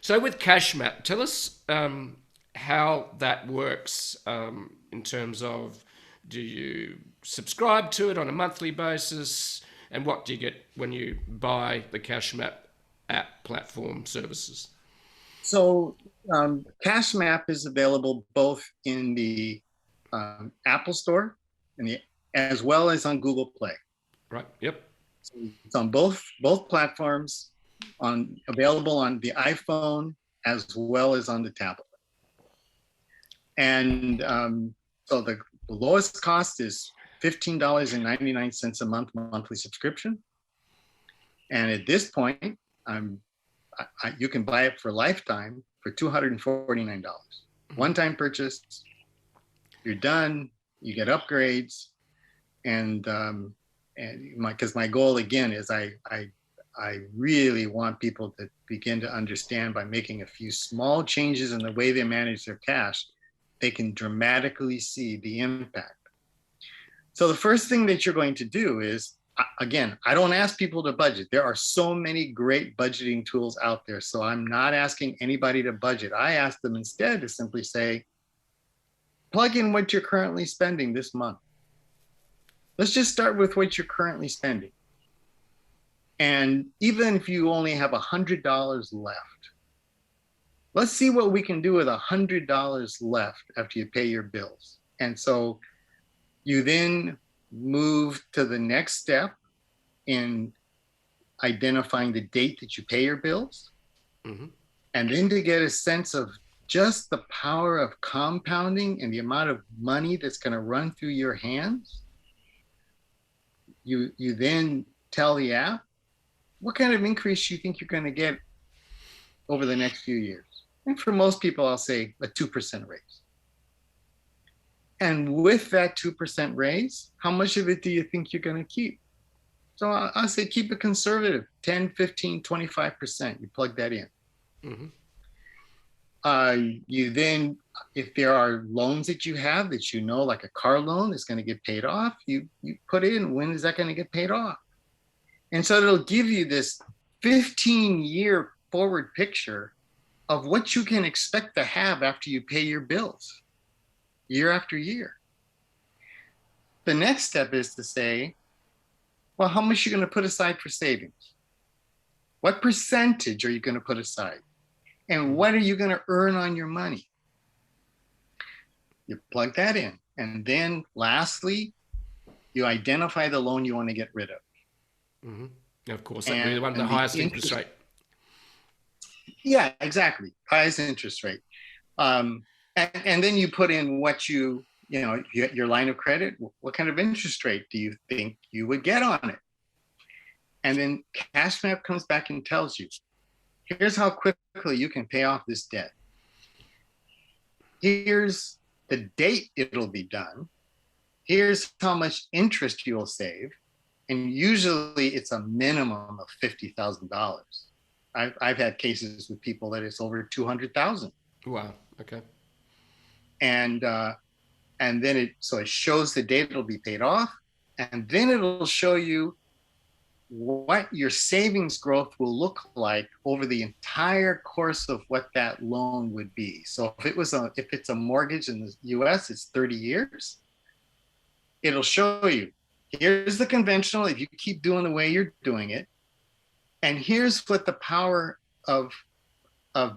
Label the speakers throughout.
Speaker 1: So with CashMap, tell us how that works in terms of, do you subscribe to it on a monthly basis, and what do you get when you buy the CashMap app platform services?
Speaker 2: So CashMap is available both in the Apple Store and as well as on Google Play.
Speaker 1: Right. Yep.
Speaker 2: So it's on both platforms, on available on the iPhone as well as on the tablet. And so the lowest cost is $15.99 a month monthly subscription. And at this point, you can buy it for lifetime for $249. One-time purchase, you're done, you get upgrades, and because my goal again is I really want people to begin to understand, by making a few small changes in the way they manage their cash, they can dramatically see the impact. So the first thing that you're going to do is, again, I don't ask people to budget. There are so many great budgeting tools out there. So I'm not asking anybody to budget. I ask them instead to simply say, plug in what you're currently spending this month. Let's just start with what you're currently spending. And even if you only have $100 left, let's see what we can do with $100 left after you pay your bills. And so you then move to the next step in identifying the date that you pay your bills. Mm-hmm. And then to get a sense of just the power of compounding and the amount of money that's going to run through your hands, you then tell the app what kind of increase you think you're going to get over the next few years. And for most people, I'll say a 2% raise. And with that 2% raise, how much of it do you think you're going to keep? So I'll say keep it conservative, 10, 15, 25%. You plug that in. Mm-hmm. You then, if there are loans that you have that you know, like a car loan is going to get paid off, you put in, when is that going to get paid off? And so it'll give you this 15-year forward picture of what you can expect to have after you pay your bills, year after year. The next step is to say, well, how much are you going to put aside for savings? What percentage are you going to put aside? And what are you going to earn on your money? You plug that in. And then lastly, you identify the loan you want to get rid of.
Speaker 1: Mm-hmm. Of course, that really want the highest interest rate.
Speaker 2: Yeah, exactly. Highest interest rate. And then you put in what your line of credit, what kind of interest rate do you think you would get on it? And then CashMap comes back and tells you, here's how quickly you can pay off this debt. Here's the date it'll be done. Here's how much interest you will save. And usually it's a minimum of $50,000. I've had cases with people that it's over 200,000.
Speaker 1: Wow. Okay.
Speaker 2: And then it shows the date it'll be paid off, and then it'll show you what your savings growth will look like over the entire course of what that loan would be. So if it's a mortgage in the US, it's 30 years. It'll show you, here's the conventional, if you keep doing the way you're doing it, and here's what the power of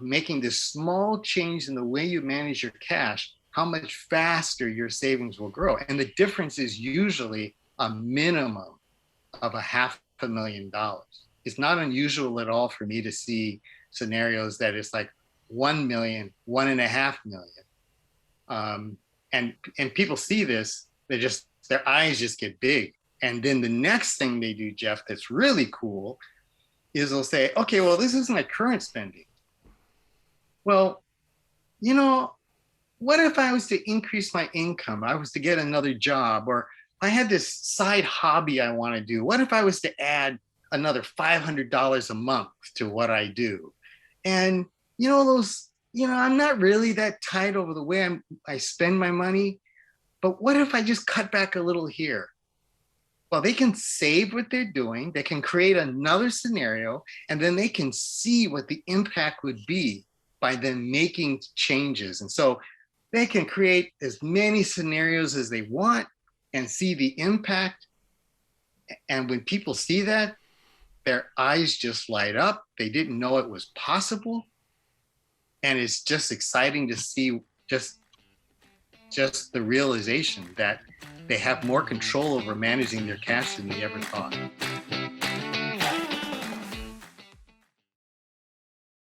Speaker 2: making this small change in the way you manage your cash, how much faster your savings will grow. And the difference is usually a minimum of $500,000. It's not unusual at all for me to see scenarios that it's like 1 million, 1.5 million. And people see this, their eyes just get big. And then the next thing they do, Jeff, that's really cool is they'll say, okay, well, this is my current spending. Well, what if I was to increase my income? I was to get another job, or I had this side hobby I want to do. What if I was to add another $500 a month to what I do? And I'm not really that tight over the way I spend my money, but what if I just cut back a little here? Well, they can save what they're doing, they can create another scenario, and then they can see what the impact would be by them making changes. And so they can create as many scenarios as they want and see the impact. And when people see that, their eyes just light up. They didn't know it was possible. And it's just exciting to see just the realization that they have more control over managing their cash than they ever thought.